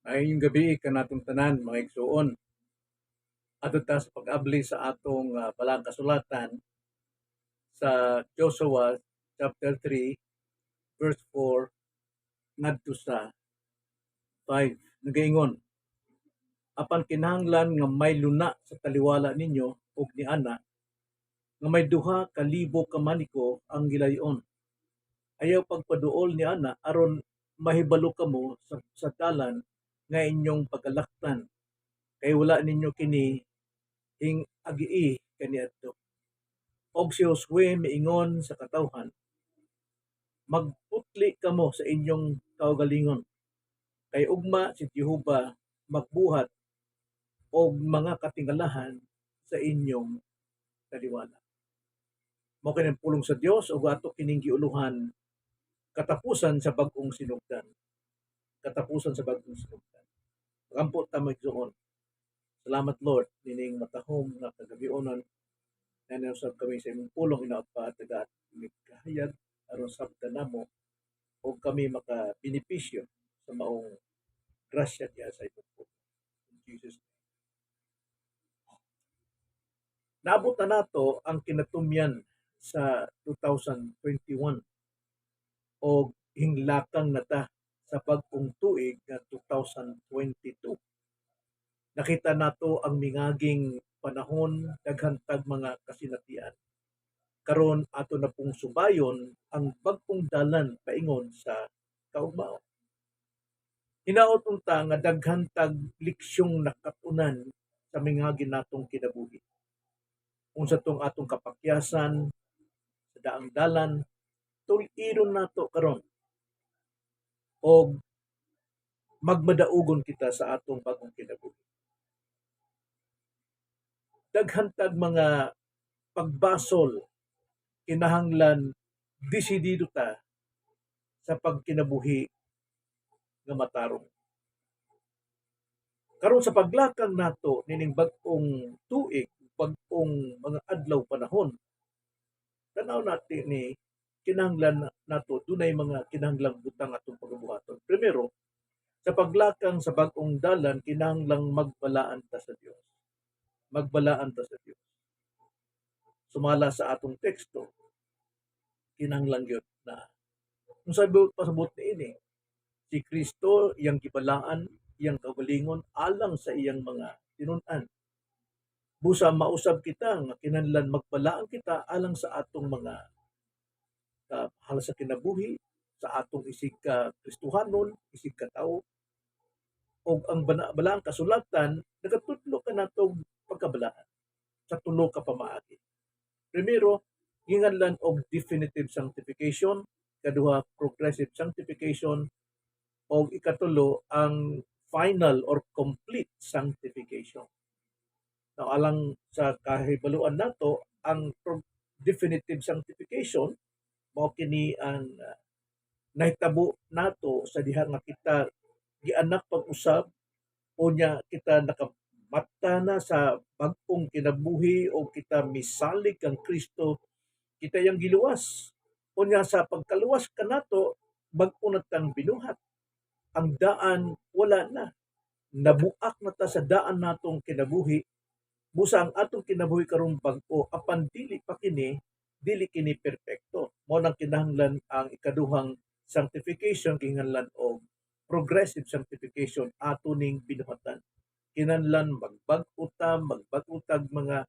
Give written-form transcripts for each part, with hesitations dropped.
Maayong gabi kanatong tanan mga igsuon. Adto ta sa pag-abli sa atong balang kasulatan sa Joshua chapter 3 verse 4 ngadto sa 5. Nagaingon, apan kinahanglan nga may luna sa taliwala ninyo ug niana nga may duha ka libo ka maniko ang gilayon. Ayaw pagpaduol niana aron mahibalo kamo sa dalan nga inyong pagkalaktan kay wala ninyo kini ing agii kaniadto. Og si Josue miingon sa katawhan, magputli kamo sa inyong kaugalingon, kay ugma si Jehova magbuhat og mga katingalahan sa inyong taliwala. Mao kini pulong sa Dios ug ato kining giuluhan katapusan sa bag-ong sinugdan. Katapusan sa bag-ong sinugdan. Pagampo ta magsuon. Salamat Lord nining matahom nga kagabionon na nausab kami sa imong pulong hinaot pa taga kahayag aron sabtan namo o kami makabenepisyo sa maong grasya diya sa imong pulong. In Jesus. Naabot na nato ang kinatumyan sa 2021 o hinglakang nata sa bag-ong tuig nga 2022. Nakita nato ang mingaging panahon daghang tag mga kasinatian. Karon ato na pong subayon ang bag-ong dalan paingon sa kaugmaon. Hinaot unta nga daghan tag leksyong nakatunan sa mingagin natong kinabuhi. Unsa tong atong kapakyasan sa daang dalan, tul-iron nato karon og magmadaugon kita sa atong bagong kinabuhi. Daghan tag mga pagbasol kinahanglan desidido ta sa pagkinabuhi nga matarong. Karon sa paglakang nato nining bag-ong tuig, bag-ong mga adlaw panahon, tanaw natin ni kinahanglan nato dunay mga kinahanglang butang atong pagabuhaton. Primero, sa paglakang sa bag-ong dalan kinahanglang magbalaan ta sa Dios. Magbalaan ta sa Dios. Sumala sa atong teksto, kinahanglan gyud na unsa pasabot niini, si Kristo iyang gibalaan, iyang kaugalingon alang sa iyang mga tinun-an. Busa mausab kita nga kinahanglan magbalaan kita alang sa atong mga hala sa kinabuhi, sa atong isig ka Kristohanon, isig ka tawo, og ang balaang kasulatan nagatudlo ka natong pagkabalaan sa tulo ka pamaagi. Primero, ginganlan og definitive sanctification, kaduha progressive sanctification, o ikatulo ang final or complete sanctification. Now, alang sa kahibaluan nato, ang definitive sanctification mao kini ang nahitabo nato sa diha nga kita gianak pag-usab unya kita nakamata na sa bag-ong kinabuhi o kita misalig kang Kristo, kita yang giluwas. Unya sa pagkaluwas kanato bag-o na tang binuhat. Ang daan wala na. Nabuak na ta sa daan natong kinabuhi. Busa ang atong kinabuhi karong bag-o apan dili kini perpekto. Mao nang kinahanglan ang ikaduhang sanctification kinahanglan og progressive sanctification ato ning binuhatan. Kinahanglan magbag-utag mga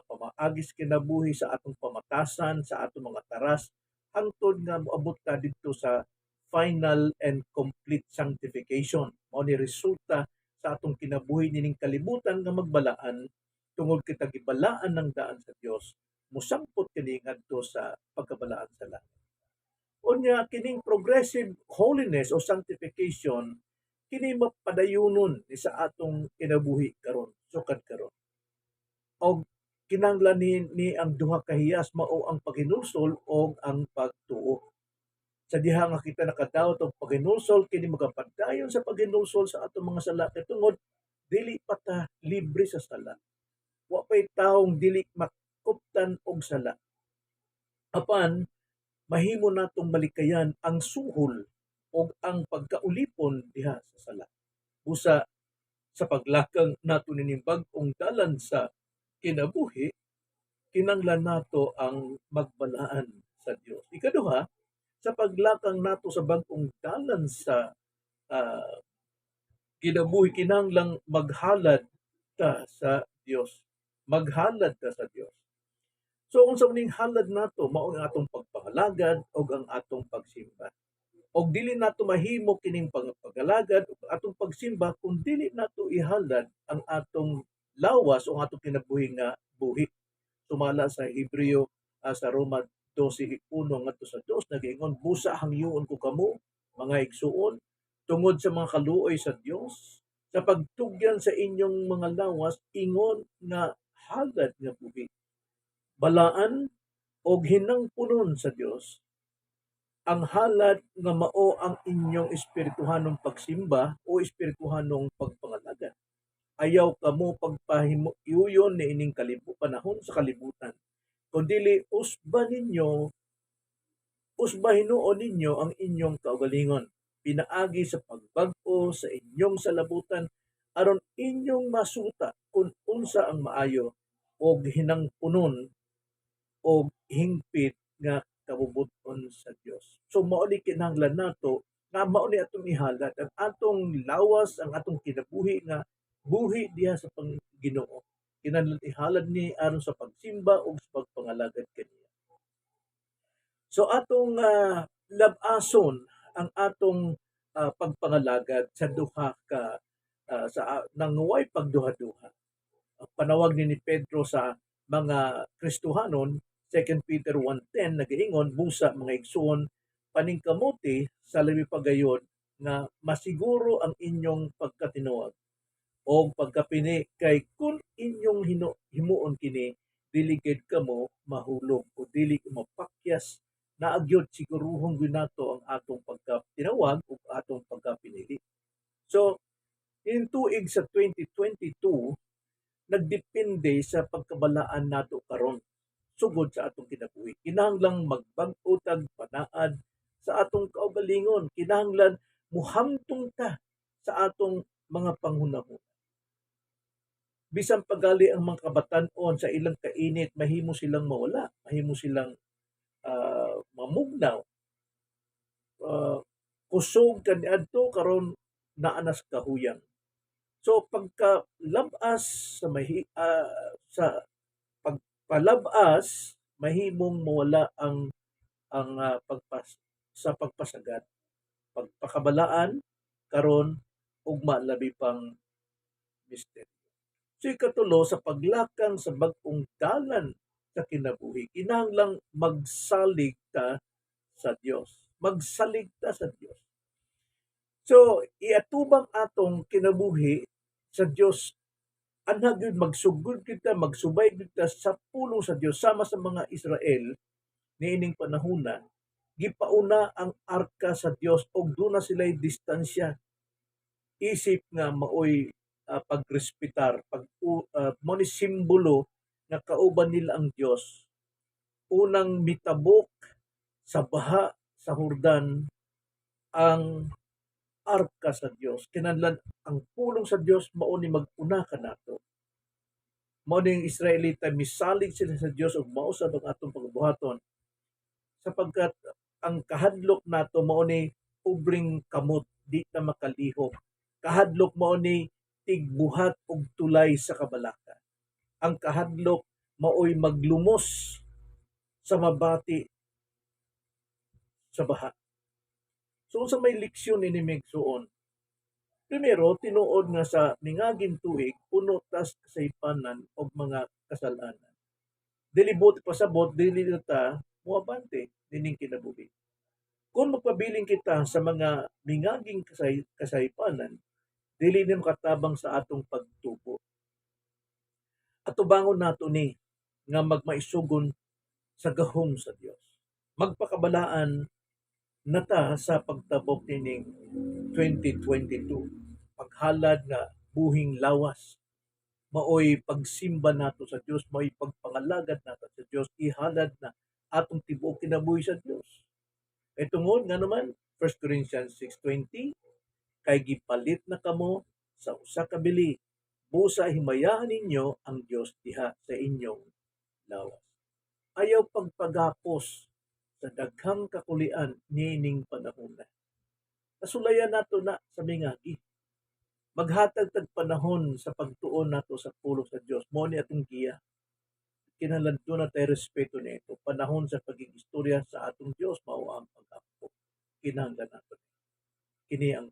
pamaagis kinabuhi sa atong pamatasan, sa atong mga taras hangtod nga moabot ta didto sa final and complete sanctification. Mao ni resulta sa atong kinabuhi nining kalibutan nga magbalaan tungod kita gibalaan ng daan sa Dios. Musampot kini ngadto sa pagkabalaan sa langit. Unya kining progressive holiness o sanctification kini mapadayunon ni sa atong kinabuhi karon, sukad karon. Og kinahanglan ni ang duha ka hiyas mao ang paghinulsol o ang pagtuo. Sa diha nga kita nakadawat og paghinulsol kini magapadayon sa paghinulsol sa atong mga sala kay tungod dili pa ta libre sa sala. Wa pay taong dili makuptan og sala. Apan mahimo natong malikayan ang suhol o ang pagkaulipon diha sa sala. Busa sa paglakang nato nining bag-ong dalan sa kinabuhi, kinahanglan nato ang magbalaan sa Dios. Ikaduha, sa paglakang nato sa bag-ong dalan sa ah, kinabuhi, kinahanglang maghalad ta sa Dios. Maghalad ta sa Dios. So unsa maning halad nato mao ang atong pagpangalagad ug ang atong pagsimba. Og dili nato mahimo kining pagpangalagad ug atong pagsimba kung dili nato ihalad ang atong lawas o ang atong kinabuhi nga buhi. Sumala sa Hebreo sa Roma 12:1 ngadto sa 2 nagaingon, busa hangyoon ko kamo mga igsuon tungod sa mga kaluoy sa Dios sa pagtugyan sa inyong mga lawas ingon nga halad nga buhi. Balaan og hinangpunon sa Dios ang halad nga mao ang inyong espirituhanong pagsimba o espirituhanong pagpangalagad. Ayaw kamo pagpahimuyon ni ining panahon sa kalibutan. Kundili usbahinuon ninyo ang inyong kaugalingon. Pinaagi sa pagbag-o sa inyong salabutan aron inyong masuta kung unsa ang maayo og hinangpunon og hingpit nga kabubuton sa Dios. So mao ni kinahanglan nato nga mao ni atong ihalad ang atong lawas, ang atong kinabuhi nga buhi diha sa Ginoo. Kinahanglan ihalad ni aron sa pagsimba ug sa pagpangalagad kaniya. So atong labason ang atong pagpangalagad sa duha ka nanguway pagduha-duha. Ang panawag ni Pedro sa mga Kristohanon, 2 Peter 1:10 nagaingon, busa mga igsoon paningkamuti sa labi pagayon nga masiguro ang inyong pagkatinuod o pagkapini kay kung inyong himuon kini dili gid kamo mahulog o dili mapakyas na agyod siguruhong ginato ang atong pagkatinawag ug atong pagkapinili. So, in tuig sa 2022 nagdepende sa pagkabalaan nato karon sugod sa atong kinabuhi. Kinahanglang magbag-o tag panaad sa atong kaugalingon. Kinahanglan muhamtong ta sa atong mga panghunahon. Bisan pagali ang mga kabatan-on sa ilang kainit, mahimo silang mawala, mahimo silang mamugnaw. Kusog kaniadto karon naa na sa kahuyang. So pagkalabas sa pagpalabas mahimong mawala ang sa pagpasagad. Pagpakabalaan karon ugma labi pang mister. So ikatulo sa paglakang sa bag-ong dalan sa kinabuhi, kinahanglang magsalig ta sa Dios. Magsalig ta sa Dios. So iatubang atong kinabuhi sa Dios, anha gyud magsugod kita, magsubay kita sa pulong sa Dios sama sa mga Israel niining panahona. Gipauna ang arka sa Dios og duna sila'y distansya. Isip nga maoy pagrespetar, mao ni simbolo nga kauban nila ang Dios. Unang mitabok sa baha sa Jordan ang arka sa Dios. Kinahanglan ang pulong sa Dios mao ni mag-una kanato. Mao ning Israelita misalig sila sa Dios ug mausab ang atong pagbuhaton sapagkat ang kahadlok nato mao ni ubring kamot, di na makalihok. Kahadlok mao ni tigbuhat og tulay sa kabalaka. Ang kahadlok maoy maglumos sa mabati sa baha. So unsa may leksyon ini migsuon? Primero, tinuod nga sa mingaging tuig puno tas kasaypanan og mga kasalanan. Dili buti pasabot, dili ta moabante dining kinabuhi. Kung magpabiling kita sa mga mingaging kasaypanan, dili ni makatabang sa atong pagtubo. Atubangon nato ni nga magmaisugon sa gahom sa Dios. Magpakabalaan nata sa pagtabok nining 2022. Paghalad nga buhing lawas. Maoy pagsimba nato sa Dios, maoy pagpangalagad nato sa Dios, ihalad na atong tibuok kinabuhi sa Dios. Tungod nga naman 1 1 Corinthians 6:20, kay gipalit na kamo sa usa ka bili. Busa himayaan ninyo ang Dios diha sa inyong lawas. Ayaw pagpagapos sa daghang kakulian niining panahon na. Kasulayan nato na sa mingagi. Maghatag tag panahon sa pagtuon nato sa pulong sa Dios. Mao ni atong giya. Kinahanglan na tayo respeto nito. Panahon sa pagiging istorya sa atong Dios mao ang pag-ampo. Kinahanglan nato. Kini ang